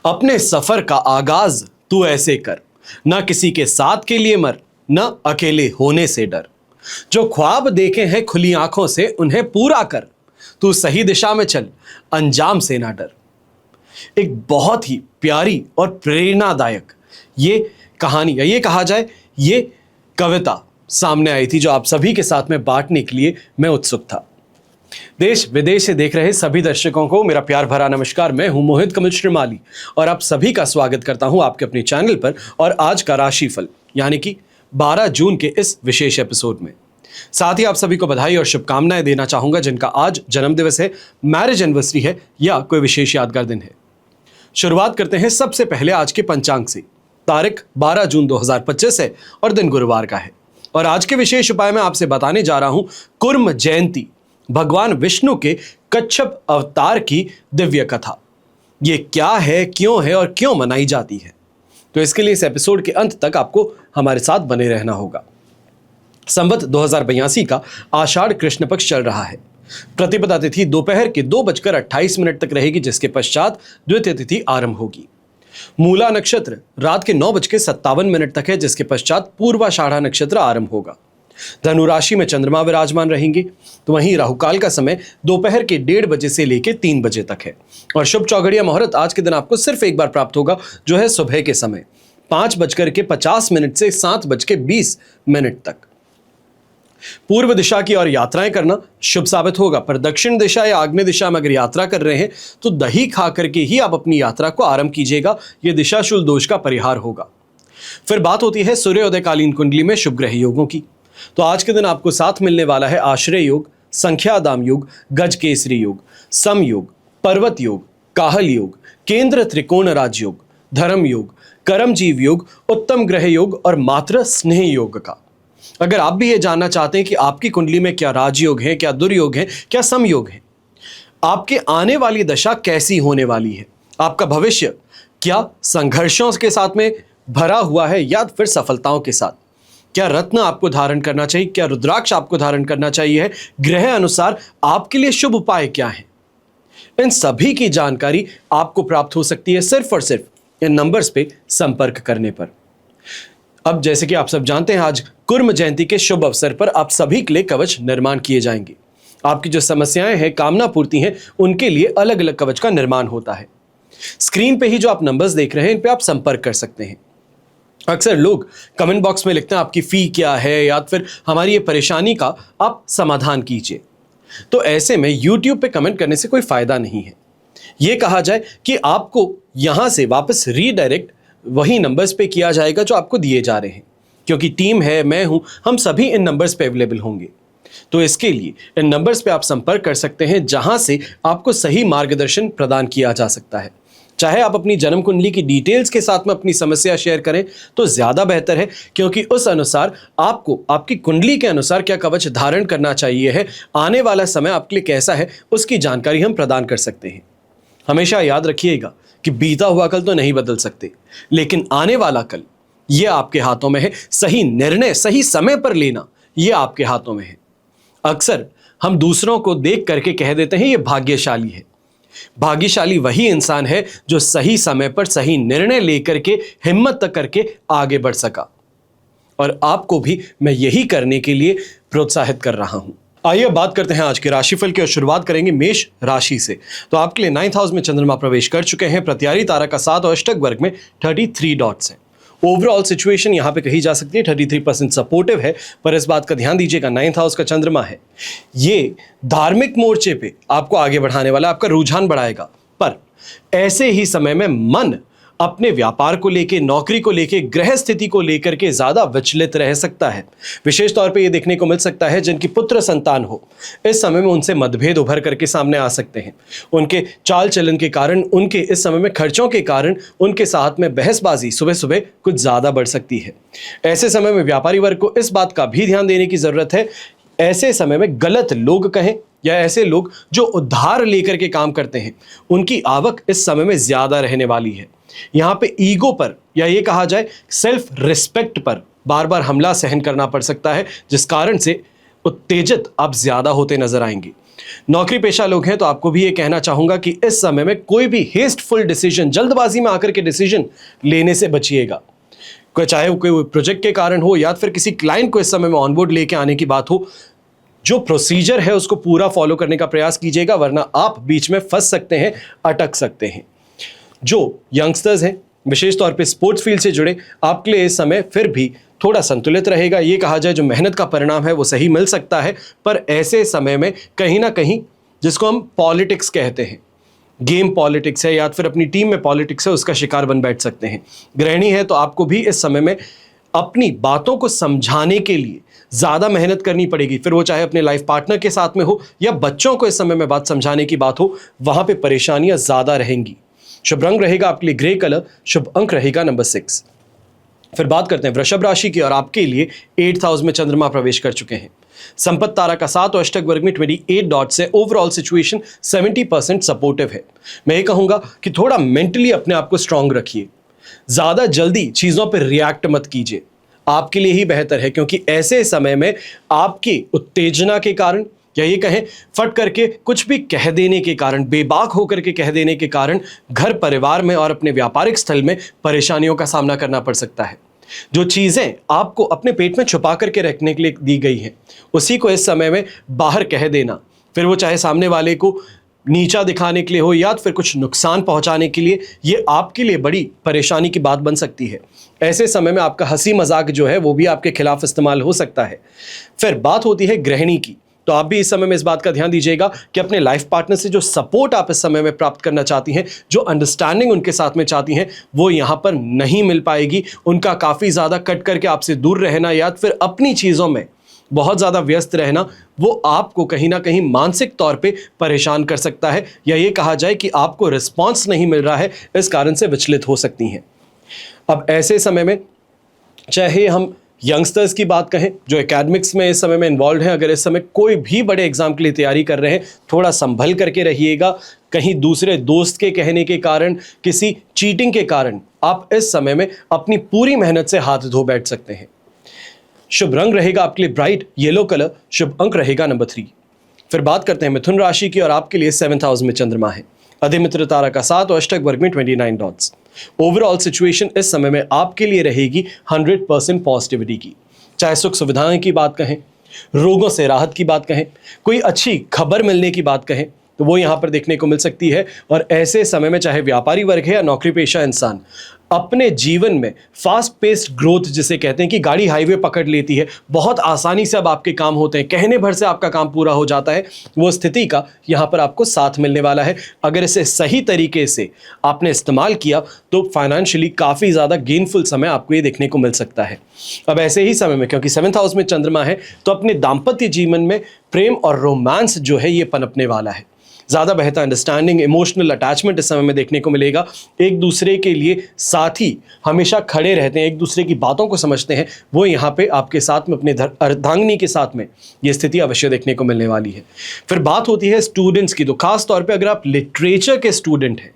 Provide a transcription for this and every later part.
अपने सफर का आगाज तू ऐसे कर, ना किसी के साथ के लिए मर, ना अकेले होने से डर। जो ख्वाब देखे हैं खुली आंखों से उन्हें पूरा कर, तू सही दिशा में चल, अंजाम से ना डर। एक बहुत ही प्यारी और प्रेरणादायक ये कहानी या ये कहा जाए ये कविता सामने आई थी, जो आप सभी के साथ में बांटने के लिए मैं उत्सुक था। देश विदेश से देख रहे सभी दर्शकों को मेरा प्यार भरा नमस्कार। मैं हूं मोहित कमल श्रीमाली और आप सभी का स्वागत करता हूं आपके अपने चैनल पर और आज का राशिफल यानी कि 12 जून के इस विशेष एपिसोड में। साथ ही आप सभी को बधाई और शुभकामनाएं देना चाहूंगा जिनका आज जन्मदिवस है, मैरिज एनिवर्सरी है या कोई विशेष यादगार दिन है। शुरुआत करते हैं सबसे पहले आज के पंचांग से। तारीख 12 जून 2025 है और दिन गुरुवार का है। और आज के विशेष उपाय में आपसे बताने जा रहा हूं कुर्म जयंती, भगवान विष्णु के कच्छप अवतार की दिव्य कथा। ये क्या है, क्यों है और क्यों मनाई जाती है, तो इसके लिए इस एपिसोड के अंत तक आपको हमारे साथ बने रहना होगा। संवत 2082 का आषाढ़ कृष्ण पक्ष चल रहा है। प्रतिपदा तिथि दोपहर के 2:28 तक रहेगी, जिसके पश्चात द्वितीय तिथि आरंभ होगी। मूला नक्षत्र रात के 9:57 तक है, जिसके पश्चात पूर्वाषाढ़ा नक्षत्र आरंभ होगा। धनु राशि में चंद्रमा विराजमान रहेंगे, तो वहीं राहुकाल का समय दोपहर के 1:30 बजे से लेकर 3 बजे तक है। और शुभ चौघड़िया मुहूर्त आज के दिन आपको सिर्फ एक बार प्राप्त होगा, जो है सुबह के समय 5:50 से 7:20 तक। पूर्व दिशा की ओर यात्राएं करना शुभ साबित होगा, पर दक्षिण दिशा या आग्नेय दिशा में अगर यात्रा कर रहे हैं तो दही खा करके ही आप अपनी यात्रा को आरंभ कीजिएगा। यह दिशाशूल दोष का परिहार होगा। फिर बात होती है सूर्योदयकालीन कुंडली में शुभ ग्रह योगों की। तो आज के दिन आपको साथ मिलने वाला है आश्रय योग, संख्यादाम योग, गज केसरी योग, सम योग, पर्वत योग, काहल योग, केंद्र त्रिकोण राज योग, धर्म योग, कर्मजीव योग, उत्तम ग्रह योग और मात्र स्नेह योग का। अगर आप भी ये जानना चाहते हैं कि आपकी कुंडली में क्या राजयोग है, क्या दुर्योग है, क्या समयोग है, आपके आने वाली दशा कैसी होने वाली है, आपका भविष्य क्या संघर्षों के साथ में भरा हुआ है या फिर सफलताओं के साथ, क्या रत्न आपको धारण करना चाहिए, क्या रुद्राक्ष आपको धारण करना चाहिए, ग्रह अनुसार आपके लिए शुभ उपाय क्या है, इन सभी की जानकारी आपको प्राप्त हो सकती है सिर्फ और सिर्फ इन नंबर्स पे संपर्क करने पर। अब जैसे कि आप सब जानते हैं, आज कुर्म जयंती के शुभ अवसर पर आप सभी के लिए कवच निर्माण किए जाएंगे। आपकी जो समस्याएं हैं, कामना पूर्ति हैं, उनके लिए अलग अलग कवच का निर्माण होता है। स्क्रीन पे ही जो आप नंबर्स देख रहे हैं, इन पे आप संपर्क कर सकते हैं। अक्सर लोग कमेंट बॉक्स में लिखते हैं आपकी फी क्या है या फिर हमारी ये परेशानी का आप समाधान कीजिए। तो ऐसे में यूट्यूब पे कमेंट करने से कोई फायदा नहीं है। ये कहा जाए कि आपको यहां से वापस रीडायरेक्ट वही नंबर्स पे किया जाएगा जो आपको दिए जा रहे हैं, क्योंकि टीम है, मैं हूं, हम सभी इन नंबर्स पे अवेलेबल होंगे। तो इसके लिए इन नंबर्स पे आप संपर्क कर सकते हैं, जहां से आपको सही मार्गदर्शन प्रदान किया जा सकता है। चाहे आप अपनी जन्म कुंडली की डिटेल्स के साथ में अपनी समस्या शेयर करें तो ज्यादा बेहतर है, क्योंकि उस अनुसार आपको आपकी कुंडली के अनुसार क्या कवच धारण करना चाहिए है, आने वाला समय आपके लिए कैसा है, उसकी जानकारी हम प्रदान कर सकते हैं। हमेशा याद रखिएगा कि बीता हुआ कल तो नहीं बदल सकते, लेकिन आने वाला कल ये आपके हाथों में है। सही निर्णय सही समय पर लेना ये आपके हाथों में है। अक्सर हम दूसरों को देख करके कह देते हैं ये भाग्यशाली है। भाग्यशाली वही इंसान है जो सही समय पर सही निर्णय लेकर के हिम्मत तक करके आगे बढ़ सका, और आपको भी मैं यही करने के लिए प्रोत्साहित कर रहा हूं। आइए बात करते हैं आज के राशिफल की और शुरुआत करेंगे मेष राशि से। तो आपके लिए 9th हाउस में चंद्रमा प्रवेश कर चुके हैं। प्रत्यारी तारा का 7 और अष्टक वर्ग में 33 डॉट्स हैं। ओवरऑल सिचुएशन यहां पे कही जा सकती है 33% सपोर्टिव है, पर इस बात का ध्यान दीजिएगा 9th हाउस का चंद्रमा है, ये धार्मिक मोर्चे पे आपको आगे बढ़ाने वाला, आपका रुझान बढ़ाएगा। पर ऐसे ही समय में मन अपने व्यापार को लेके, नौकरी को लेके, ग्रह स्थिति को लेकर के ज्यादा विचलित रह सकता है। विशेष तौर पे ये देखने को मिल सकता है जिनकी पुत्र संतान हो, इस समय में उनसे मतभेद उभर करके सामने आ सकते हैं। उनके चाल चलन के कारण, उनके इस समय में खर्चों के कारण उनके साथ में बहसबाजी सुबह सुबह कुछ ज्यादा बढ़ सकती है। ऐसे समय में व्यापारी वर्ग को इस बात का भी ध्यान देने की जरूरत है, ऐसे समय में गलत लोग कहें या ऐसे लोग जो उधार लेकर के काम करते हैं, उनकी आवक इस समय में ज्यादा रहने वाली है। यहां पे ईगो पर या ये कहा जाए सेल्फ रिस्पेक्ट पर बार बार हमला सहन करना पड़ सकता है, जिस कारण से उत्तेजित आप ज्यादा होते नजर आएंगे। नौकरी पेशा लोग हैं तो आपको भी ये कहना चाहूंगा कि इस समय में कोई भी हेस्टफुल डिसीजन, जल्दबाजी में आकर के डिसीजन लेने से बचिएगा। चाहे वो कोई प्रोजेक्ट के कारण हो या फिर किसी क्लाइंट को इस समय में ऑनबोर्ड लेके आने की बात हो, जो प्रोसीजर है उसको पूरा फॉलो करने का प्रयास कीजिएगा, वरना आप बीच में फंस सकते हैं, अटक सकते हैं। जो यंगस्टर्स हैं, विशेष तौर पे स्पोर्ट्स फील्ड से जुड़े, आपके लिए इस समय फिर भी थोड़ा संतुलित रहेगा। ये कहा जाए जो मेहनत का परिणाम है वो सही मिल सकता है, पर ऐसे समय में कहीं ना कहीं जिसको हम पॉलिटिक्स कहते हैं, गेम पॉलिटिक्स है या फिर अपनी टीम में पॉलिटिक्स है, उसका शिकार बन बैठ सकते हैं। गृहिणी है तो आपको भी इस समय में अपनी बातों को समझाने के लिए ज़्यादा मेहनत करनी पड़ेगी, फिर वो चाहे अपने लाइफ पार्टनर के साथ में हो या बच्चों को इस समय में बात समझाने की बात हो, वहाँ पे परेशानियाँ ज़्यादा रहेंगी। शुभ रंग रहेगा आपके लिए ग्रे कलर, शुभ अंक रहेगा नंबर 6। फिर बात करते हैं वृषभ राशि की और आपके लिए 8th हाउस में चंद्रमा प्रवेश कर चुके हैं। संपत्ति तारा का 7 और अष्टक वर्ग में 28 डॉट से ओवरऑल सिचुएशन 70% सपोर्टिव है। मैं ये कहूंगा कि थोड़ा मेंटली अपने आप को स्ट्रांग रखिए, ज्यादा जल्दी चीजों पर रिएक्ट मत कीजिए, आपके लिए ही बेहतर है, क्योंकि ऐसे समय में आपकी उत्तेजना के कारण या ये कहें फट करके कुछ भी कह देने के कारण, बेबाक होकर के कह देने के कारण घर परिवार में और अपने व्यापारिक स्थल में परेशानियों का सामना करना पड़ सकता है। जो चीज़ें आपको अपने पेट में छुपा करके रखने के लिए दी गई हैं, उसी को इस समय में बाहर कह देना, फिर वो चाहे सामने वाले को नीचा दिखाने के लिए हो या फिर कुछ नुकसान पहुंचाने के लिए, ये आपके लिए बड़ी परेशानी की बात बन सकती है। ऐसे समय में आपका हंसी मजाक जो है वो भी आपके खिलाफ इस्तेमाल हो सकता है। फिर बात होती है गृहिणी की, तो आप भी इस समय में इस बात का ध्यान दीजिएगा कि अपने लाइफ पार्टनर से जो सपोर्ट आप इस समय में प्राप्त करना चाहती हैं, जो अंडरस्टैंडिंग उनके साथ में चाहती हैं, वो यहाँ पर नहीं मिल पाएगी। उनका काफ़ी ज़्यादा कट करके आपसे दूर रहना या फिर अपनी चीज़ों में बहुत ज़्यादा व्यस्त रहना, वो आपको कहीं ना कहीं मानसिक तौर पे परेशान कर सकता है, या ये कहा जाए कि आपको रिस्पॉन्स नहीं मिल रहा है, इस कारण से विचलित हो सकती हैं। अब ऐसे समय में चाहे हम यंगस्टर्स की बात कहें जो एकेडमिक्स में इस समय में इन्वॉल्व हैं, अगर इस समय कोई भी बड़े एग्जाम के लिए तैयारी कर रहे हैं, थोड़ा संभल करके रहिएगा। कहीं दूसरे दोस्त के कहने के कारण, किसी चीटिंग के कारण आप इस समय में अपनी पूरी मेहनत से हाथ धो बैठ सकते हैं। शुभ रंग रहेगा आपके लिए ब्राइट येलो कलर, शुभ अंक रहेगा नंबर 3। फिर बात करते हैं मिथुन राशि की और आपके लिए 7th हाउस में चंद्रमा है। अधिमित्र तारा का 7 और अष्टक वर्ग में 29 डॉट्स। ओवरऑल सिचुएशन इस समय में आपके लिए रहेगी 100% पॉजिटिविटी की। चाहे सुख सुविधाएं की बात कहें, रोगों से राहत की बात कहें, कोई अच्छी खबर मिलने की बात कहें, तो वो यहाँ पर देखने को मिल सकती है। और ऐसे समय में चाहे व्यापारी वर्ग है या नौकरी पेशा इंसान, अपने जीवन में फास्ट पेस्ड ग्रोथ जिसे कहते हैं कि गाड़ी हाईवे पकड़ लेती है, बहुत आसानी से अब आपके काम होते हैं, कहने भर से आपका काम पूरा हो जाता है, वो स्थिति का यहाँ पर आपको साथ मिलने वाला है। अगर इसे सही तरीके से आपने इस्तेमाल किया तो फाइनेंशियली काफ़ी ज़्यादा गेनफुल समय आपको ये देखने को मिल सकता है। अब ऐसे ही समय में क्योंकि 7th हाउस में चंद्रमा है, तो अपने दाम्पत्य जीवन में प्रेम और रोमांस जो है ये पनपने वाला है। ज़्यादा बेहतर अंडरस्टैंडिंग, इमोशनल अटैचमेंट इस समय में देखने को मिलेगा। एक दूसरे के लिए साथी हमेशा खड़े रहते हैं, एक दूसरे की बातों को समझते हैं, वो यहाँ पे आपके साथ में अपने अर्धांगिनी के साथ में ये स्थिति अवश्य देखने को मिलने वाली है। फिर बात होती है स्टूडेंट्स की, तो खास तौर पे अगर आप लिटरेचर के स्टूडेंट हैं,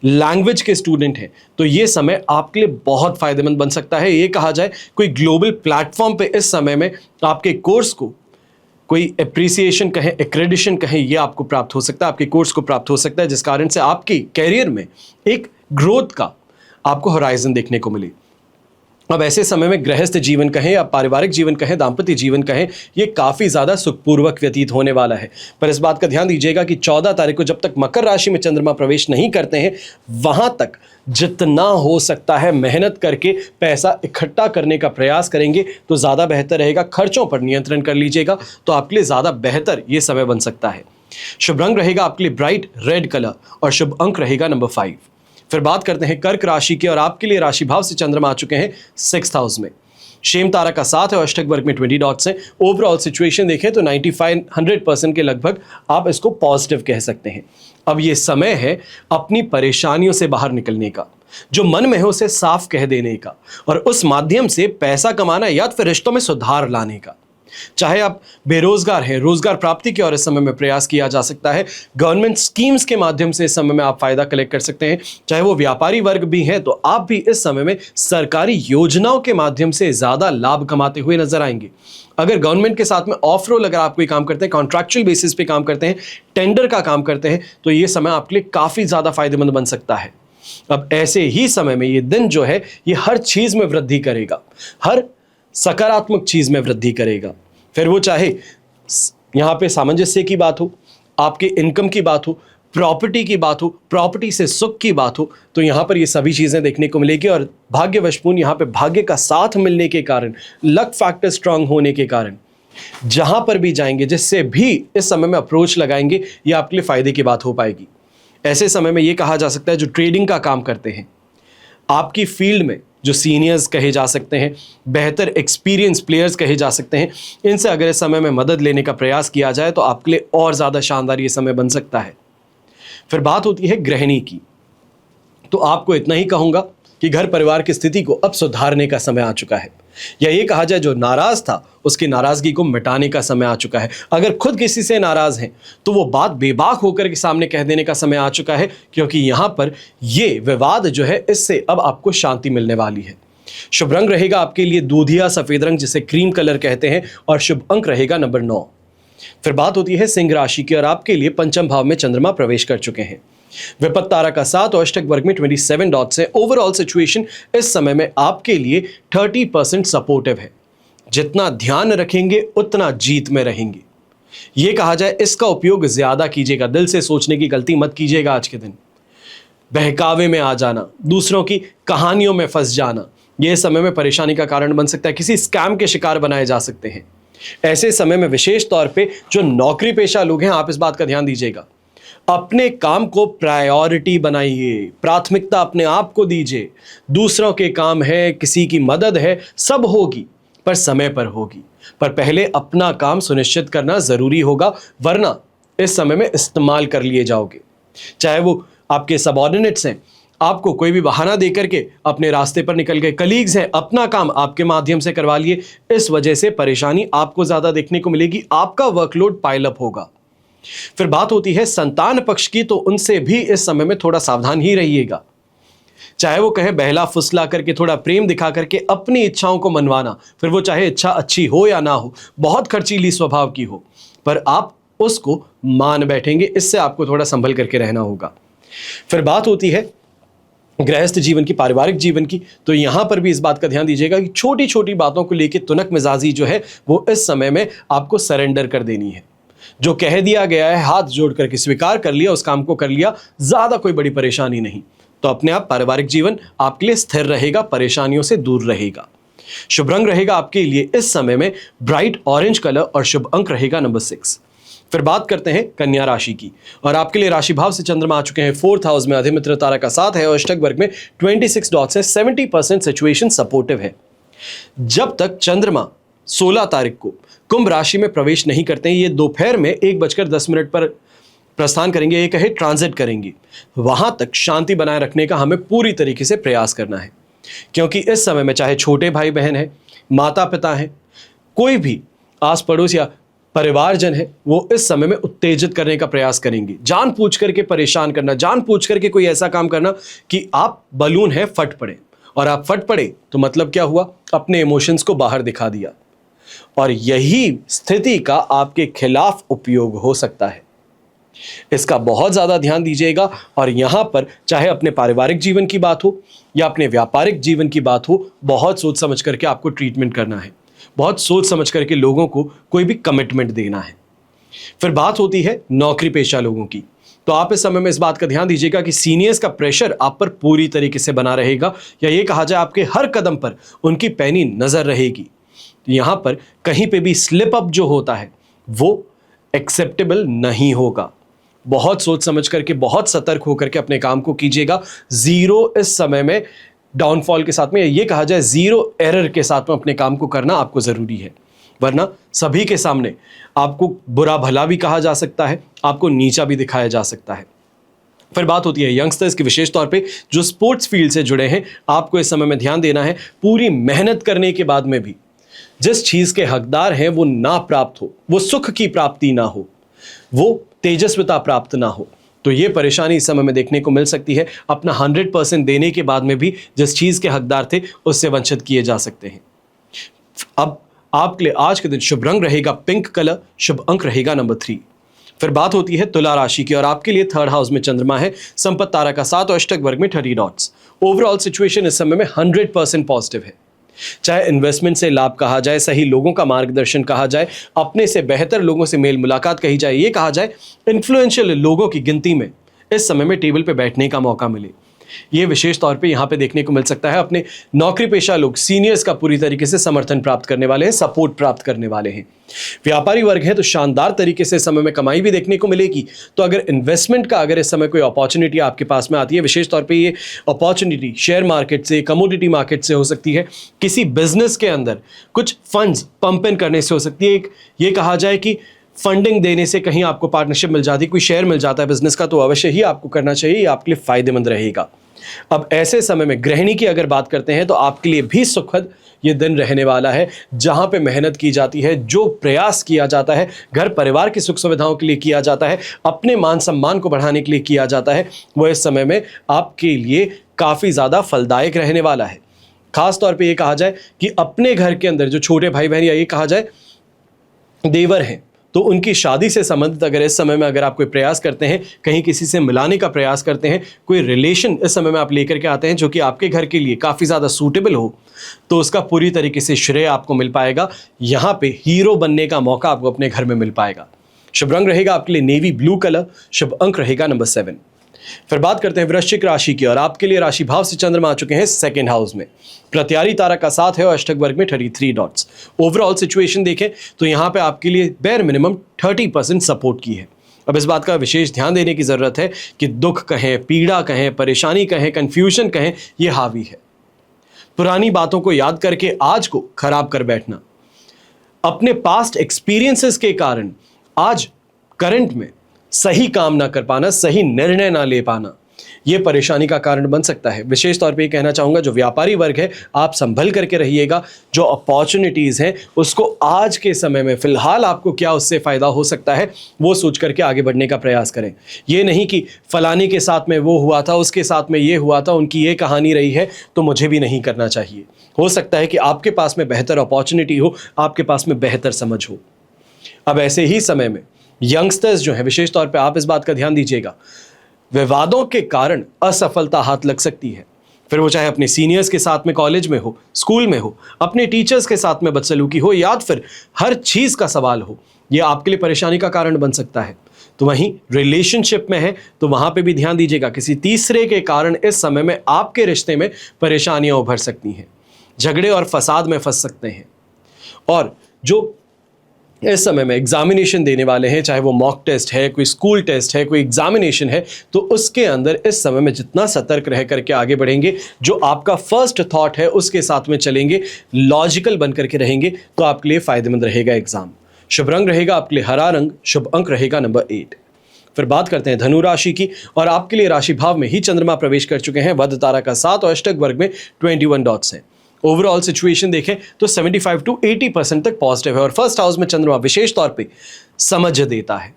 लैंग्वेज के स्टूडेंट हैं, तो ये समय आपके लिए बहुत फायदेमंद बन सकता है। ये कहा जाए कोई ग्लोबल प्लेटफॉर्म पे इस समय में आपके कोर्स को कोई एप्रिसिएशन कहें, एक्रेडिशन कहें, ये आपको प्राप्त हो सकता है, आपके कोर्स को प्राप्त हो सकता है, जिस कारण से आपकी कैरियर में एक ग्रोथ का आपको होराइजन देखने को मिले। अब ऐसे समय में गृहस्थ जीवन कहें या पारिवारिक जीवन कहें, दाम्पत्य जीवन कहें, ये काफ़ी ज़्यादा सुखपूर्वक व्यतीत होने वाला है। पर इस बात का ध्यान दीजिएगा कि 14 तारीख को जब तक मकर राशि में चंद्रमा प्रवेश नहीं करते हैं, वहाँ तक जितना हो सकता है मेहनत करके पैसा इकट्ठा करने का प्रयास करेंगे तो ज़्यादा बेहतर रहेगा। खर्चों पर नियंत्रण कर लीजिएगा तो आपके लिए ज़्यादा बेहतर ये समय बन सकता है। शुभ रंग रहेगा आपके लिए ब्राइट रेड कलर और शुभ अंक रहेगा नंबर 5। फिर बात करते हैं कर्क राशि की और आपके लिए राशि भाव से चंद्रमा आ चुके हैं 6th हाउस में। शेम तारा का 7 है और अष्टक वर्ग में 20 डॉट्स हैं। ओवरऑल सिचुएशन देखें तो 95-100% के लगभग आप इसको पॉजिटिव कह सकते हैं। अब ये समय है अपनी परेशानियों से बाहर निकलने का, जो मन में है उसे साफ कह देने का और उस माध्यम से पैसा कमाना या फिर रिश्तों में सुधार लाने का। चाहे आप बेरोजगार हैं, रोजगार प्राप्ति की ओर इस समय में प्रयास किया जा सकता है। गवर्नमेंट स्कीम्स के माध्यम से इस समय में आप फायदा कलेक्ट कर सकते हैं। चाहे वो व्यापारी वर्ग भी हैं तो आप भी इस समय में सरकारी योजनाओं के माध्यम से ज्यादा लाभ कमाते हुए नजर आएंगे। अगर गवर्नमेंट के साथ में ऑफ रोल अगर आप कोई काम करते हैं, कॉन्ट्रैक्चुअल बेसिस पे काम करते हैं, टेंडर का काम करते हैं, तो ये समय आपके लिए काफी ज्यादा फायदेमंद बन सकता है। अब ऐसे ही समय में ये दिन जो है ये हर चीज में वृद्धि करेगा, हर सकारात्मक चीज में वृद्धि करेगा। फिर वो चाहे यहां पे सामंजस्य की बात हो, आपके इनकम की बात हो, प्रॉपर्टी की बात हो, प्रॉपर्टी से सुख की बात हो, तो यहां पर ये सभी चीजें देखने को मिलेगी। और भाग्यवशपूर्ण यहां पे भाग्य का साथ मिलने के कारण, लक फैक्टर स्ट्रांग होने के कारण जहां पर भी जाएंगे, जिससे भी इस समय में अप्रोच लगाएंगे, ये आपके लिए फायदे की बात हो पाएगी। ऐसे समय में ये कहा जा सकता है जो ट्रेडिंग का काम करते हैं, आपकी फील्ड में जो सीनियर्स कहे जा सकते हैं, बेहतर एक्सपीरियंस प्लेयर्स कहे जा सकते हैं, इनसे अगर इस समय में मदद लेने का प्रयास किया जाए तो आपके लिए और ज़्यादा शानदार ये समय बन सकता है। फिर बात होती है गृहिणी की, तो आपको इतना ही कहूँगा कि घर परिवार की स्थिति को अब सुधारने का समय आ चुका है, या ये कहा जाए जो नाराज था उसकी नाराजगी को मिटाने का समय आ चुका है। अगर खुद किसी से नाराज हैं तो वो बात बेबाक होकर के सामने कह देने का समय आ चुका है, क्योंकि यहां पर ये विवाद जो है इससे अब आपको शांति मिलने वाली है। शुभ रंग रहेगा आपके लिए दूधिया सफेद रंग, जिसे क्रीम कलर कहते हैं, और शुभ अंक रहेगा नंबर 9। फिर बात होती है सिंह राशि की, और आपके लिए पंचम भाव में चंद्रमा प्रवेश कर चुके हैं। विपत्त तारा का 7 और अष्टक वर्ग में 27 डॉट्स है। ओवरऑल सिचुएशन इस समय में आपके लिए 30% सपोर्टिव है। जितना ध्यान रखेंगे उतना जीत में रहेंगे। यह कहा जाए इसका उपयोग ज्यादा कीजिएगा, दिल से सोचने की गलती मत कीजिएगा। आज के दिन बहकावे में आ जाना, दूसरों की कहानियों में फंस जाना, यह समय में परेशानी का कारण बन सकता है। किसी स्कैम के शिकार बनाए जा सकते हैं। ऐसे समय में विशेष तौर पे जो नौकरी पेशा लोग हैं, आप इस बात का ध्यान दीजिएगा, अपने काम को प्रायोरिटी बनाइए, प्राथमिकता अपने आप को दीजिए। दूसरों के काम है, किसी की मदद है, सब होगी पर समय पर होगी, पर पहले अपना काम सुनिश्चित करना जरूरी होगा, वरना इस समय में इस्तेमाल कर लिए जाओगे। चाहे वो आपके सबऑर्डिनेट्स हैं, आपको कोई भी बहाना देकर के अपने रास्ते पर निकल गए, कलीग्स हैं, अपना काम आपके माध्यम से करवा लिए, इस वजह से परेशानी आपको ज्यादा देखने को मिलेगी, आपका वर्कलोड पाइल अप होगा। फिर बात होती है संतान पक्ष की, तो उनसे भी इस समय में थोड़ा सावधान ही रहिएगा। चाहे वो कहे बहला फुसला करके, थोड़ा प्रेम दिखा करके अपनी इच्छाओं को मनवाना, फिर वो चाहे इच्छा अच्छी हो या ना हो, बहुत खर्चीली स्वभाव की हो, पर आप उसको मान बैठेंगे, इससे आपको थोड़ा संभल करके रहना होगा। फिर बात होती है गृहस्थ जीवन की, पारिवारिक जीवन की, तो यहां पर भी इस बात का ध्यान दीजिएगा कि छोटी छोटी बातों को लेकर तुनक मिजाजी जो है वो इस समय में आपको सरेंडर कर देनी है। जो कह दिया गया है हाथ जोड़ करके स्वीकार कर लिया, उस काम को कर लिया, ज्यादा कोई बड़ी परेशानी नहीं, तो अपने आप पारिवारिक जीवन आपके लिए स्थिर रहेगा, परेशानियों से दूर रहेगा। शुभ रंग रहेगा आपके लिए इस समय में ब्राइट ऑरेंज कलर, और शुभ अंक रहेगा नंबर 6। फिर बात करते हैं कन्या राशि की, और आपके लिए राशि भाव से चंद्रमा आ चुके हैं 4th हाउस में, अधिमित्र तारा का 7 है और अष्टक वर्ग में 26 डॉट्स है। 70% सिचुएशन सपोर्टिव है। जब तक चंद्रमा 16 तारीख को कुंभ राशि में प्रवेश नहीं करते हैं, ये दोपहर में 1:10 पर प्रस्थान करेंगे, एक है ट्रांजिट करेंगे, वहां तक शांति बनाए रखने का हमें पूरी तरीके से प्रयास करना है। क्योंकि इस समय में चाहे छोटे भाई बहन है, माता पिता हैं, कोई भी आस पड़ोस या परिवारजन है, वो इस समय में उत्तेजित करने का प्रयास करेंगे, जानबूझ करके परेशान करना, जानबूझ करके कोई ऐसा काम करना कि आप बलून है फट पड़े, और आप फट पड़े तो मतलब क्या हुआ, अपने इमोशंस को बाहर दिखा दिया, और यही स्थिति का आपके खिलाफ उपयोग हो सकता है। इसका बहुत ज्यादा ध्यान दीजिएगा। और यहां पर चाहे अपने पारिवारिक जीवन की बात हो या अपने व्यापारिक जीवन की बात हो, बहुत सोच समझ करके आपको ट्रीटमेंट करना है, बहुत सोच समझ करके लोगों को कोई भी कमिटमेंट देना है। फिर बात होती है नौकरी पेशा लोगों की, तो आप इस समय में इस बात का ध्यान दीजिएगा कि सीनियर्स का प्रेशर आप पर पूरी तरीके से बना रहेगा, या ये कहा जाए आपके हर कदम पर उनकी पैनी नजर रहेगी। यहां पर कहीं पे भी स्लिप अप जो होता है वो एक्सेप्टेबल नहीं होगा। बहुत सोच समझ करके, बहुत सतर्क होकर के अपने काम को कीजिएगा। जीरो इस समय में डाउनफॉल के साथ में, ये कहा जाए जीरो एरर के साथ में अपने काम को करना आपको जरूरी है, वरना सभी के सामने आपको बुरा भला भी कहा जा सकता है, आपको नीचा भी दिखाया जा सकता है। फिर बात होती है यंगस्टर्स की, विशेष तौर पे जो स्पोर्ट्स फील्ड से जुड़े हैं, आपको इस समय में ध्यान देना है। पूरी मेहनत करने के बाद में भी जिस चीज के हकदार हैं वो ना प्राप्त हो, वो सुख की प्राप्ति ना हो, वो तेजस्विता प्राप्त ना हो, तो ये परेशानी इस समय में देखने को मिल सकती है। अपना 100% देने के बाद में भी जिस चीज के हकदार थे उससे वंचित किए जा सकते हैं। अब आपके लिए आज के दिन शुभ रंग रहेगा पिंक कलर, शुभ अंक रहेगा नंबर 3। फिर बात होती है तुला राशि की, और आपके लिए 3rd हाउस में चंद्रमा है, संपत्ति तारा का 7 और अष्टक वर्ग में 30 डॉट्स। ओवरऑल सिचुएशन इस समय में 100% पॉजिटिव है। चाहे इन्वेस्टमेंट से लाभ कहा जाए, सही लोगों का मार्गदर्शन कहा जाए, अपने से बेहतर लोगों से मेल मुलाकात कही जाए, ये कहा जाए इन्फ्लुएंशियल लोगों की गिनती में इस समय में टेबल पे बैठने का मौका मिले, ये विशेष तौर पे यहाँ पे देखने को मिल सकता है। अपने नौकरी पेशा लोग सीनियर्स का पूरी तरीके से समर्थन प्राप्त करने वाले हैं, सपोर्ट प्राप्त करने वाले हैं। व्यापारी वर्ग है तो शानदार तरीके से समय में कमाई भी देखने को मिलेगी। तो अगर इन्वेस्टमेंट का अगर इस समय कोई अपॉर्चुनिटी आपके पास में आती है, विशेष तौर पे ये अपॉर्चुनिटी शेयर मार्केट से, कमोडिटी मार्केट से हो सकती है, किसी बिजनेस के अंदर कुछ फंड्स पंप इन करने से हो सकती है। एक ये कहा जाए कि फंडिंग देने से कहीं आपको पार्टनरशिप मिल जाती है, कोई शेयर मिल जाता है बिजनेस का, तो अवश्य ही आपको करना चाहिए, ये आपके लिए फायदेमंद रहेगा। अब ऐसे समय में गृहिणी की अगर बात करते हैं तो आपके लिए भी सुखद ये दिन रहने वाला है, जहां पे मेहनत की जाती है, जो प्रयास किया जाता है, घर परिवार की सुख सुविधाओं के लिए किया जाता है, अपने मान सम्मान को बढ़ाने के लिए किया जाता है, वो इस समय में आपके लिए काफ़ी ज़्यादा फलदायक रहने वाला है। खास तौर पे ये कहा जाए कि अपने घर के अंदर जो छोटे भाई बहन या ये कहा जाए देवर हैं, तो उनकी शादी से संबंधित अगर इस समय में अगर आप कोई प्रयास करते हैं, कहीं किसी से मिलाने का प्रयास करते हैं, कोई रिलेशन इस समय में आप लेकर के आते हैं जो कि आपके घर के लिए काफ़ी ज़्यादा सूटेबल हो, तो उसका पूरी तरीके से श्रेय आपको मिल पाएगा। यहाँ पे हीरो बनने का मौका आपको अपने घर में मिल पाएगा। शुभ रंग रहेगा आपके लिए नेवी ब्लू कलर, शुभ अंक रहेगा नंबर 7। फिर बात करते हैं वृश्चिक राशि की, और आपके लिए राशि भाव से चंद्रमा आ चुके हैं 2nd हाउस में। प्रत्यारी तारा का 7 है और अष्टक वर्ग में 33 डॉट्स। ओवरऑल सिचुएशन देखें तो यहाँ पे आपके लिए बेर मिनिमम 30% सपोर्ट की है। अब इस बात का विशेष ध्यान देने की ज़रूरत है कि दुख कहें, पीड़ा कहें, परेशानी कहें, कन्फ्यूजन कहें, ये हावी है। पुरानी बातों को याद करके आज को खराब कर बैठना, अपने पास्ट एक्सपीरियंसेस के कारण आज करंट में सही काम ना कर पाना, सही निर्णय ना ले पाना, ये परेशानी का कारण बन सकता है। विशेष तौर पे ये कहना चाहूँगा, जो व्यापारी वर्ग है आप संभल करके रहिएगा। जो अपॉर्चुनिटीज़ हैं उसको आज के समय में फ़िलहाल आपको क्या उससे फ़ायदा हो सकता है वो सोच करके आगे बढ़ने का प्रयास करें। ये नहीं कि फ़लाने के साथ में वो हुआ था, उसके साथ में ये हुआ था, उनकी ये कहानी रही है तो मुझे भी नहीं करना चाहिए। हो सकता है कि आपके पास में बेहतर अपॉर्चुनिटी हो, आपके पास में बेहतर समझ हो। अब ऐसे ही समय में यंगस्टर्स जो है, विशेष तौर पे आप इस बात का ध्यान दीजिएगा, विवादों के कारण असफलता हाथ लग सकती है। फिर वो चाहे अपने सीनियर्स के साथ में कॉलेज में हो, स्कूल में हो, अपने टीचर्स के साथ में बदसलूकी हो, या फिर हर चीज़ का सवाल हो, ये आपके लिए परेशानी का कारण बन सकता है। तो वहीं रिलेशनशिप में है तो वहाँ पे भी ध्यान दीजिएगा, किसी तीसरे के कारण इस समय में आपके रिश्ते में परेशानियाँ उभर सकती हैं, झगड़े और फसाद में फंस सकते हैं। और जो इस समय में एग्जामिनेशन देने वाले हैं, चाहे वो मॉक टेस्ट है, कोई स्कूल टेस्ट है, कोई एग्जामिनेशन है, तो उसके अंदर इस समय में जितना सतर्क रह करके आगे बढ़ेंगे, जो आपका फर्स्ट थॉट है उसके साथ में चलेंगे, लॉजिकल बन करके रहेंगे, तो आपके लिए फायदेमंद रहेगा एग्जाम। शुभ रंग रहेगा आपके लिए हरा रंग, शुभ अंक रहेगा नंबर 8। फिर बात करते हैं धनु राशि की, और आपके लिए राशि भाव में ही चंद्रमा प्रवेश कर चुके हैं। वध तारा का 7 और अष्टक वर्ग में 21 डॉट्स हैं। ओवरऑल सिचुएशन देखें तो 75 to 80% तक पॉजिटिव है, और फर्स्ट हाउस में चंद्रमा विशेष तौर पे समझ देता है,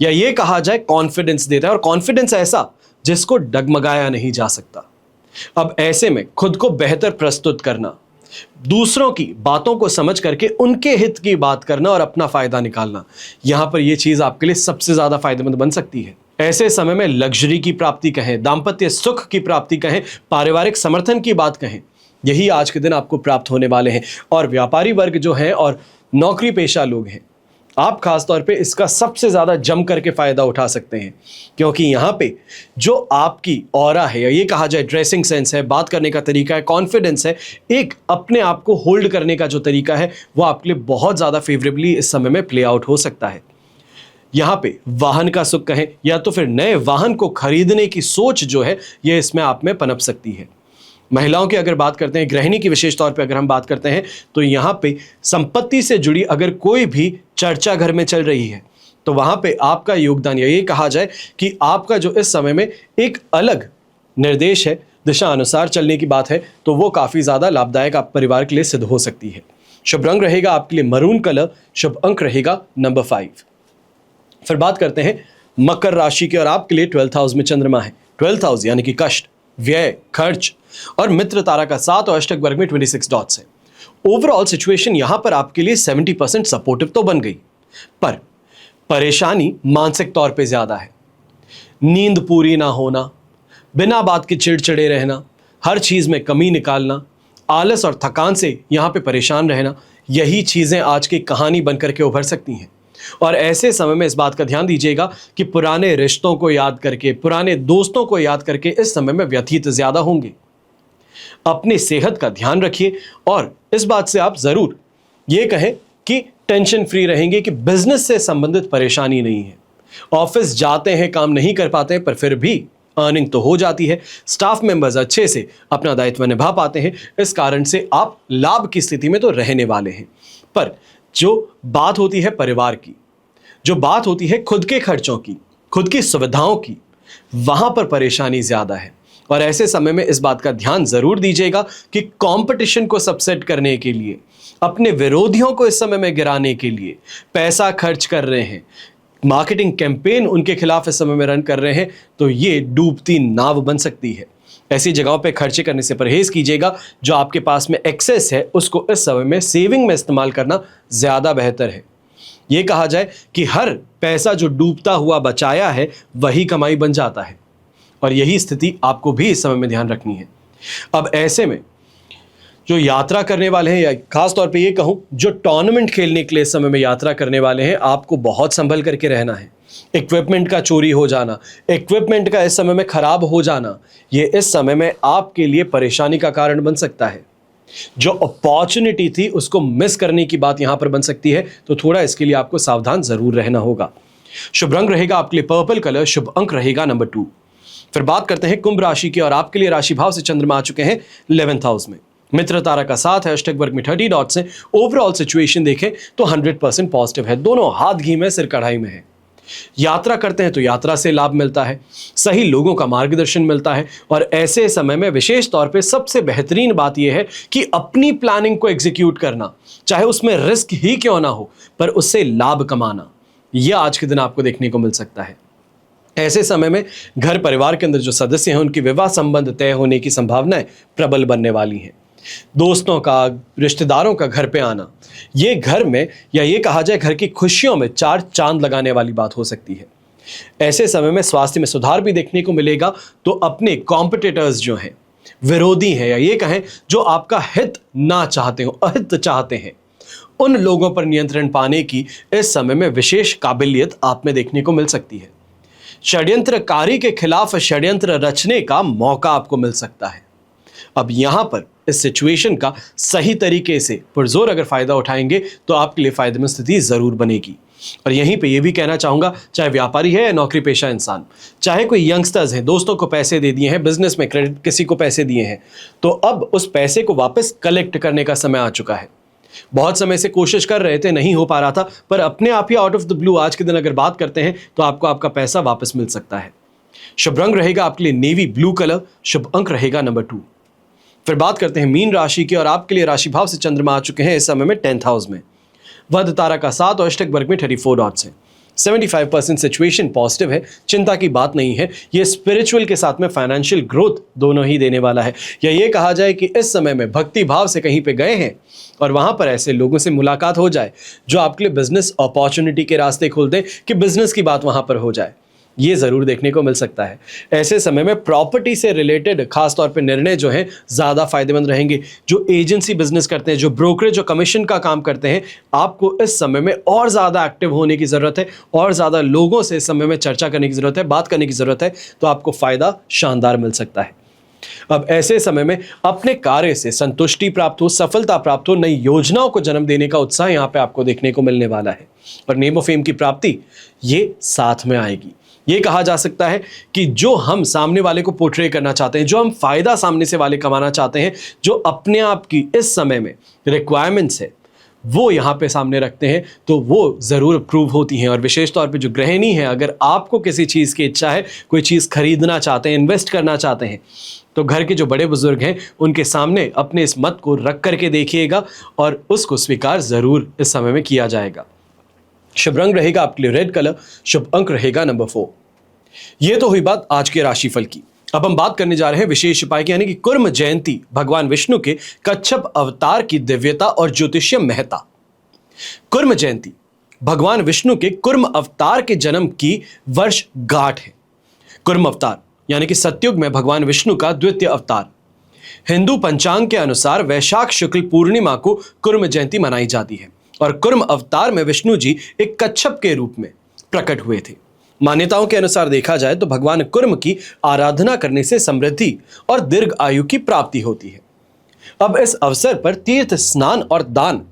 या ये कहा जाए कॉन्फिडेंस देता है, और कॉन्फिडेंस ऐसा जिसको डगमगाया नहीं जा सकता। अब ऐसे में खुद को बेहतर प्रस्तुत करना, दूसरों की बातों को समझ करके उनके हित की बात करना और अपना फायदा निकालना, यहां पर यह चीज आपके लिए सबसे ज्यादा फायदेमंद बन सकती है। ऐसे समय में लग्जरी की प्राप्ति कहें, दाम्पत्य सुख की प्राप्ति कहें, पारिवारिक समर्थन की बात कहें, यही आज के दिन आपको प्राप्त होने वाले हैं। और व्यापारी वर्ग जो है और नौकरी पेशा लोग हैं, आप खास तौर पे इसका सबसे ज़्यादा जम करके फ़ायदा उठा सकते हैं, क्योंकि यहाँ पे जो आपकी ऑरा है, या ये कहा जाए ड्रेसिंग सेंस है, बात करने का तरीका है, कॉन्फिडेंस है, एक अपने आप को होल्ड करने का जो तरीका है, वो आपके लिए बहुत ज़्यादा फेवरेबली इस समय में प्ले आउट हो सकता है। यहाँ पे वाहन का सुख कहें, या तो फिर नए वाहन को खरीदने की सोच जो है ये इसमें आप में पनप सकती है। महिलाओं की अगर बात करते हैं, गृहिणी की विशेष तौर पे अगर हम बात करते हैं, तो यहाँ पे संपत्ति से जुड़ी अगर कोई भी चर्चा घर में चल रही है, तो वहाँ पे आपका योगदान, या ये कहा जाए कि आपका जो इस समय में एक अलग निर्देश है, दिशा अनुसार चलने की बात है, तो वो काफ़ी ज़्यादा लाभदायक आप परिवार के लिए सिद्ध हो सकती है। शुभ रंग रहेगा आपके लिए मरून कलर, शुभ अंक रहेगा नंबर 5। फिर बात करते हैं मकर राशि की और आपके लिए 12th हाउस में चंद्रमा है। 12th हाउस यानी कि कष्ट, व्यय, खर्च और मित्र तारा का 7 और अष्टक वर्ग में 26 डॉट्स है। ओवरऑल सिचुएशन यहां पर आपके लिए 70% सपोर्टिव तो बन गई, पर परेशानी मानसिक तौर पे ज्यादा है। नींद पूरी ना होना, बिना बात के चिड़चिड़े रहना, हर चीज में कमी निकालना, आलस और थकान से यहां पे परेशान रहना, यही चीजें आज की कहानी बनकर के उभर सकती हैं। और ऐसे समय में इस बात का ध्यान दीजिएगा कि पुराने रिश्तों को याद करके, पुराने दोस्तों को याद करके इस समय में व्यथित ज्यादा होंगे। अपनी सेहत का ध्यान रखिए और इस बात से आप जरूर ये कहें कि टेंशन फ्री रहेंगे कि बिजनेस से संबंधित परेशानी नहीं है। ऑफिस जाते हैं, काम नहीं कर पाते हैं, पर फिर भी अर्निंग तो हो जाती है। स्टाफ मेंबर्स अच्छे से अपना दायित्व निभा पाते हैं, इस कारण से आप लाभ की स्थिति में तो रहने वाले हैं। पर जो बात होती है परिवार की, जो बात होती है खुद के खर्चों की, खुद की सुविधाओं की, वहां पर परेशानी ज्यादा है। और ऐसे समय में इस बात का ध्यान जरूर दीजिएगा कि कंपटीशन को सबसेट करने के लिए, अपने विरोधियों को इस समय में गिराने के लिए पैसा खर्च कर रहे हैं, मार्केटिंग कैंपेन उनके खिलाफ इस समय में रन कर रहे हैं, तो ये डूबती नाव बन सकती है। ऐसी जगहों पे खर्चे करने से परहेज कीजिएगा। जो आपके पास में एक्सेस है उसको इस समय में सेविंग में इस्तेमाल करना ज्यादा बेहतर है। ये कहा जाए कि हर पैसा जो डूबता हुआ बचाया है वही कमाई बन जाता है, और यही स्थिति आपको भी इस समय में ध्यान रखनी है। अब ऐसे में जो यात्रा करने वाले हैं, या खास तौर पे ये कहूं जो टूर्नामेंट खेलने के लिए इस समय में यात्रा करने वाले हैं, आपको बहुत संभल करके रहना है। इक्विपमेंट का चोरी हो जाना, इक्विपमेंट का इस समय में खराब हो जाना, ये इस समय में आपके लिए परेशानी का कारण बन सकता है। जो अपॉर्चुनिटी थी उसको मिस करने की बात यहां पर बन सकती है, तो थोड़ा इसके लिए आपको सावधान जरूर रहना होगा। शुभ रंग रहेगा आपके लिए पर्पल कलर, शुभ अंक रहेगा नंबर 2। फिर बात करते हैं कुंभ राशि की और आपके लिए राशि भाव से चंद्रमा आ चुके हैं 11th हाउस में। मित्र तारा का 7 है, अष्टक वर्ग में 30 डॉट्स हैं। ओवरऑल सिचुएशन देखें तो 100% पॉजिटिव है। दोनों हाथ घी में सिर कढ़ाई में है। यात्रा करते हैं तो यात्रा से लाभ मिलता है, सही लोगों का मार्गदर्शन मिलता है, और ऐसे समय में विशेष तौर पे सबसे बेहतरीन बात यह है कि अपनी प्लानिंग को एग्जीक्यूट करना, चाहे उसमें रिस्क ही क्यों ना हो, पर उससे लाभ कमाना, यह आज के दिन आपको देखने को मिल सकता है। ऐसे समय में घर परिवार के अंदर जो सदस्य हैं उनकी विवाह संबंध तय होने की संभावनाएं प्रबल बनने वाली हैं। दोस्तों का, रिश्तेदारों का घर पे आना, ये घर में, या ये कहा जाए घर की खुशियों में 4 चांद लगाने वाली बात हो सकती है। ऐसे समय में स्वास्थ्य में सुधार भी देखने को मिलेगा। तो अपने कॉम्पिटिटर्स जो हैं, विरोधी हैं, या ये कहें जो आपका हित ना चाहते हो, अहित चाहते हैं, उन लोगों पर नियंत्रण पाने की इस समय में विशेष काबिलियत आप में देखने को मिल सकती है। षड्यंत्रकारी के खिलाफ षड्यंत्र रचने का मौका आपको मिल सकता है। अब यहां पर इस सिचुएशन का सही तरीके से पुरजोर अगर फायदा उठाएंगे तो आपके लिए फायदेमंद स्थिति जरूर बनेगी। और यहीं पे ये भी कहना चाहूंगा, चाहे व्यापारी है या नौकरी पेशा इंसान, चाहे कोई यंगस्टर्स हैं, दोस्तों को पैसे दे दिए हैं, बिजनेस में क्रेडिट किसी को पैसे दिए हैं, तो अब उस पैसे को वापस कलेक्ट करने का समय आ चुका है। बहुत समय से कोशिश कर रहे थे, नहीं हो पा रहा था, पर अपने आप ही आउट ऑफ द ब्लू आज के दिन अगर बात करते हैं तो आपको आपका पैसा वापस मिल सकता है। शुभ रंग रहेगा आपके लिए नेवी ब्लू कलर, शुभ अंक रहेगा नंबर 2। फिर बात करते हैं मीन राशि की और आपके लिए राशि भाव से चंद्रमा आ चुके हैं इस समय में 10th हाउस में। वध तारा का 7 और अष्टक वर्ग में 34 डॉट्स हैं। 75% सिचुएशन पॉजिटिव है, चिंता की बात नहीं है। ये स्पिरिचुअल के साथ में फाइनेंशियल ग्रोथ दोनों ही देने वाला है। या ये कहा जाए कि इस समय में भक्ति भाव से कहीं पे गए हैं और वहां पर ऐसे लोगों से मुलाकात हो जाए जो आपके लिए बिजनेस अपॉर्चुनिटी के रास्ते खोल दें, कि बिजनेस की बात वहां पर हो जाए, ये जरूर देखने को मिल सकता है। ऐसे समय में प्रॉपर्टी से रिलेटेड खास तौर पे निर्णय जो हैं ज्यादा फायदेमंद रहेंगे। जो एजेंसी बिजनेस करते हैं, जो ब्रोकरेज, जो कमीशन का काम करते हैं, आपको इस समय में और ज्यादा एक्टिव होने की जरूरत है, और ज्यादा लोगों से इस समय में चर्चा करने की जरूरत है, बात करने की जरूरत है, तो आपको फायदा शानदार मिल सकता है। अब ऐसे समय में अपने कार्य से संतुष्टि प्राप्त हो, सफलता प्राप्त हो, नई योजनाओं को जन्म देने का उत्साह यहां पे आपको देखने को मिलने वाला है। और नेम ऑफ फेम की प्राप्ति ये साथ में आएगी। ये कहा जा सकता है कि जो हम सामने वाले को पोर्ट्रे करना चाहते हैं, जो हम फायदा सामने से वाले कमाना चाहते हैं, जो अपने आप की इस समय में रिक्वायरमेंट्स है वो यहाँ पे सामने रखते हैं, तो वो ज़रूर अप्रूव होती हैं। और विशेष तौर पे जो गृहिणी है, अगर आपको किसी चीज़ की इच्छा है, कोई चीज़ खरीदना चाहते हैं, इन्वेस्ट करना चाहते हैं, तो घर के जो बड़े बुजुर्ग हैं उनके सामने अपने इस मत को रख करके देखिएगा और उसको स्वीकार जरूर इस समय में किया जाएगा। शुभ रंग रहेगा आपके लिए रेड कलर, शुभ अंक रहेगा नंबर 4। ये तो हुई बात आज के राशिफल की। अब हम बात करने जा रहे हैं विशेष उपाय की, यानी कि कुर्म जयंती भगवान विष्णु के कच्छप अवतार की दिव्यता और ज्योतिषीय महत्ता। कुर्म जयंती भगवान विष्णु के कुर्म अवतार के जन्म की वर्ष गांठ है। कुर्म अवतार यानी कि सतयुग में भगवान विष्णु का द्वितीय अवतार। हिंदू पंचांग के अनुसार वैशाख शुक्ल पूर्णिमा को कुर्म जयंती मनाई जाती है और कुर्म अवतार में विष्णु जी एक कच्छप के रूप में प्रकट हुए थे। मान्यताओं के अनुसार देखा जाए तो भगवान कुर्म की आराधना करने से समृद्धि और दीर्घ आयु की प्राप्ति होती है। अब इस अवसर पर तीर्थ स्नान और दान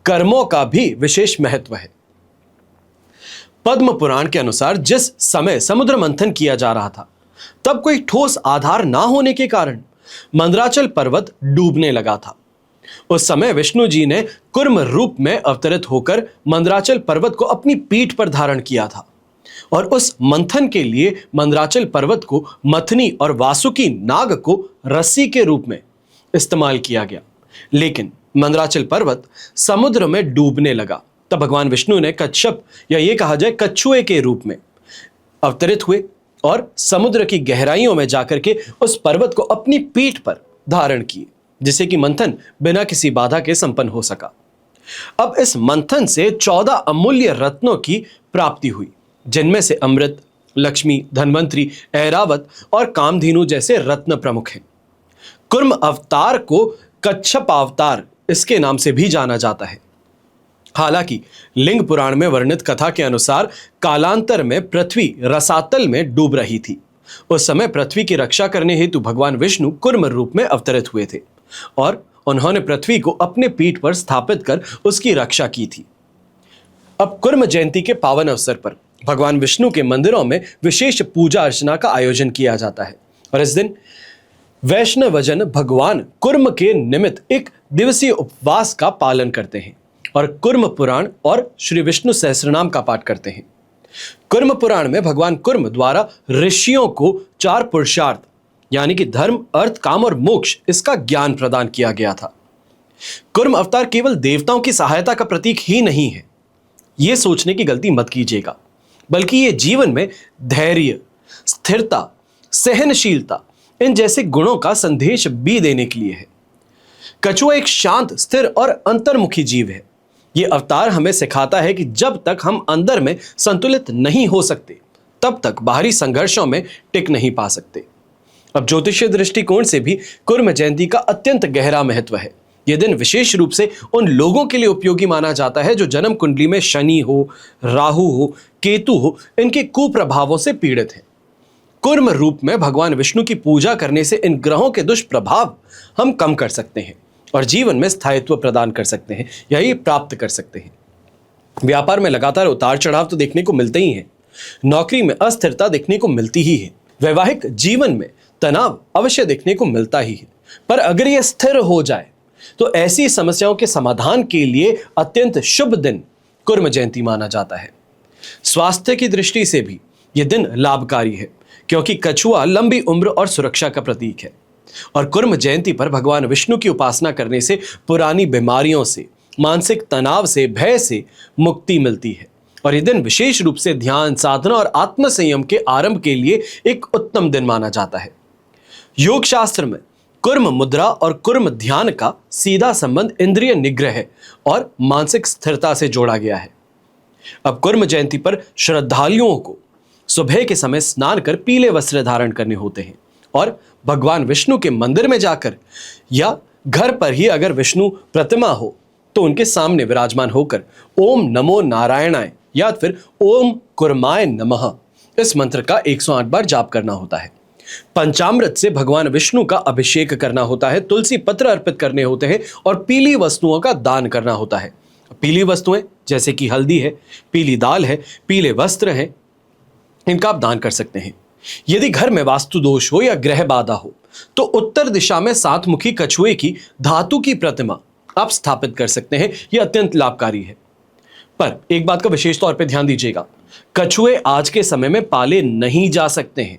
कर्मों का भी विशेष महत्व है। पद्म पुराण के अनुसार जिस समय समुद्र मंथन किया जा रहा था तब कोई ठोस आधार ना होने के कारण मंदराचल पर्वत डूबने लगा था। उस समय विष्णु जी ने कुर्म रूप में अवतरित होकर मंदराचल पर्वत को अपनी पीठ पर धारण किया था और उस मंथन के लिए मंदराचल पर्वत को मथनी और वासुकी नाग को रस्सी के रूप में इस्तेमाल किया गया। लेकिन मंदराचल पर्वत समुद्र में डूबने लगा तब भगवान विष्णु ने कच्छप या ये कहा जाए कछुए के रूप में अवतरित हुए और समुद्र की गहराइयों में जाकर के उस पर्वत को अपनी पीठ पर धारण किए, जिससे कि मंथन बिना किसी बाधा के संपन्न हो सका। अब इस मंथन से 14 अमूल्य रत्नों की प्राप्ति हुई, जिनमें से अमृत, लक्ष्मी, धनवंतरी, ऐरावत और कामधेनु जैसे रत्न प्रमुख हैं। कुर्म अवतार को कच्छप अवतार इसके नाम से भी जाना जाता है। हालांकि लिंग पुराण में वर्णित कथा के अनुसार कालांतर में पृथ्वी रसातल में डूब रही थी। उस समय पृथ्वी की रक्षा करने हेतु भगवान विष्णु कुर्म रूप में अवतरित हुए थे और उन्होंने पृथ्वी को अपने पीठ पर स्थापित कर उसकी रक्षा की थी। अब कुर्म जयंती के पावन अवसर पर भगवान विष्णु के मंदिरों में विशेष पूजा अर्चना का आयोजन किया जाता है और इस दिन वैष्णवजन भगवान कुर्म के निमित्त एक दिवसीय उपवास का पालन करते हैं और कुर्म पुराण और श्री विष्णु सहस्रनाम का पाठ करते हैं। कुर्म पुराण में भगवान कुर्म द्वारा ऋषियों को 4 पुरुषार्थ यानी कि धर्म, अर्थ, काम और मोक्ष इसका ज्ञान प्रदान किया गया था। कुर्म अवतार केवल देवताओं की सहायता का प्रतीक ही नहीं है, यह सोचने की गलती मत कीजिएगा, बल्कि ये जीवन में धैर्य, स्थिरता, सहनशीलता इन जैसे गुणों का संदेश भी देने के लिए है। कछुआ एक शांत, स्थिर और अंतर्मुखी जीव है। यह अवतार हमें सिखाता है कि जब तक हम अंदर में संतुलित नहीं हो सकते तब तक बाहरी संघर्षों में टिक नहीं पा सकते। अब ज्योतिषीय दृष्टिकोण से भी कुर्म जयंती का अत्यंत गहरा महत्व है। यह दिन विशेष रूप से उन लोगों के लिए उपयोगी माना जाता है जो जन्म कुंडली में शनि हो, राहु हो, केतु हो, इनके कुप्रभावों से पीड़ित हैं। कुर्म रूप में भगवान विष्णु की पूजा करने से इन ग्रहों के दुष्प्रभाव हम कम कर सकते हैं और जीवन में स्थायित्व प्रदान कर सकते हैं, यही प्राप्त कर सकते हैं। व्यापार में लगातार उतार चढ़ाव तो देखने को मिलते ही हैं, नौकरी में अस्थिरता देखने को मिलती ही है, वैवाहिक जीवन में तनाव अवश्य देखने को मिलता ही है। पर अगर यह स्थिर हो जाए तो ऐसी समस्याओं के समाधान के लिए अत्यंत शुभ दिन कुर्म जयंती माना जाता है। स्वास्थ्य की दृष्टि से भी यह दिन लाभकारी है, क्योंकि कछुआ लंबी उम्र और सुरक्षा का प्रतीक है और कुर्म जयंती पर भगवान विष्णु की उपासना करने से पुरानी बीमारियों से, मानसिक तनाव से, भय से मुक्ति मिलती है और यह दिन विशेष रूप से ध्यान, साधना और आत्म संयम के आरंभ के लिए एक उत्तम दिन माना जाता है। योग शास्त्र में कुर्म मुद्रा और कुर्म ध्यान का सीधा संबंध इंद्रिय निग्रह और मानसिक स्थिरता से जोड़ा गया है। अब कुर्म जयंती पर श्रद्धालुओं को सुबह के समय स्नान कर पीले वस्त्र धारण करने होते हैं और भगवान विष्णु के मंदिर में जाकर या घर पर ही अगर विष्णु प्रतिमा हो तो उनके सामने विराजमान होकर ओम नमो नारायणाय या फिर ओम कुर्माय नमः इस मंत्र का 108 बार जाप करना होता है। पंचामृत से भगवान विष्णु का अभिषेक करना होता है, तुलसी पत्र अर्पित करने होते हैं और पीली वस्तुओं का दान करना होता है। पीली वस्तुएं जैसे कि हल्दी है, पीली दाल है, पीले वस्त्र हैं, इनका आप दान कर सकते हैं। यदि घर में वास्तु दोष हो या ग्रह बाधा हो तो उत्तर दिशा में 7 मुखी कछुए की धातु की प्रतिमा आप स्थापित कर सकते हैं। यह अत्यंत लाभकारी है। पर एक बात का विशेष तौर पे ध्यान दीजिएगा, कछुए आज के समय में पाले नहीं जा सकते हैं।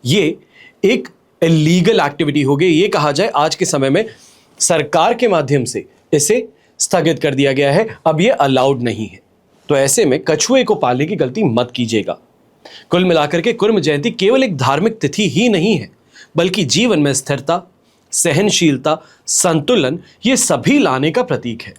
ये एक इलीगल एक्टिविटी हो गई, ये कहा जाए आज के समय में सरकार के माध्यम से इसे स्थगित कर दिया गया है, अब ये अलाउड नहीं है। तो ऐसे में कछुए को पालने की गलती मत कीजिएगा। कुल मिलाकर के कुर्म जयंती केवल एक धार्मिक तिथि ही नहीं है, बल्कि जीवन में स्थिरता, सहनशीलता, संतुलन, ये सभी लाने का प्रतीक है।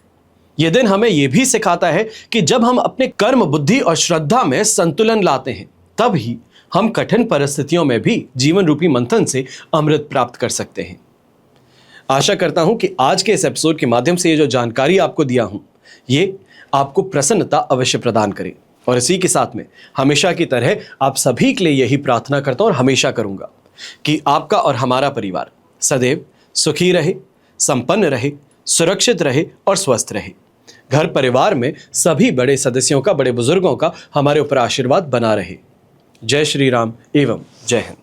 यह दिन हमें यह भी सिखाता है कि जब हम अपने कर्म, बुद्धि और श्रद्धा में संतुलन लाते हैं, तब ही हम कठिन परिस्थितियों में भी जीवन रूपी मंथन से अमृत प्राप्त कर सकते हैं। आशा करता हूं कि आज के इस एपिसोड के माध्यम से ये जो जानकारी आपको दिया हूं, ये आपको प्रसन्नता अवश्य प्रदान करे। और इसी के साथ में हमेशा की तरह आप सभी के लिए यही प्रार्थना करता हूं और हमेशा करूंगा कि आपका और हमारा परिवार सदैव सुखी रहे, संपन्न रहे, सुरक्षित रहे और स्वस्थ रहे। घर परिवार में सभी बड़े सदस्यों का, बड़े बुजुर्गों का हमारे ऊपर आशीर्वाद बना रहे। जय श्री राम एवं जय हिंद।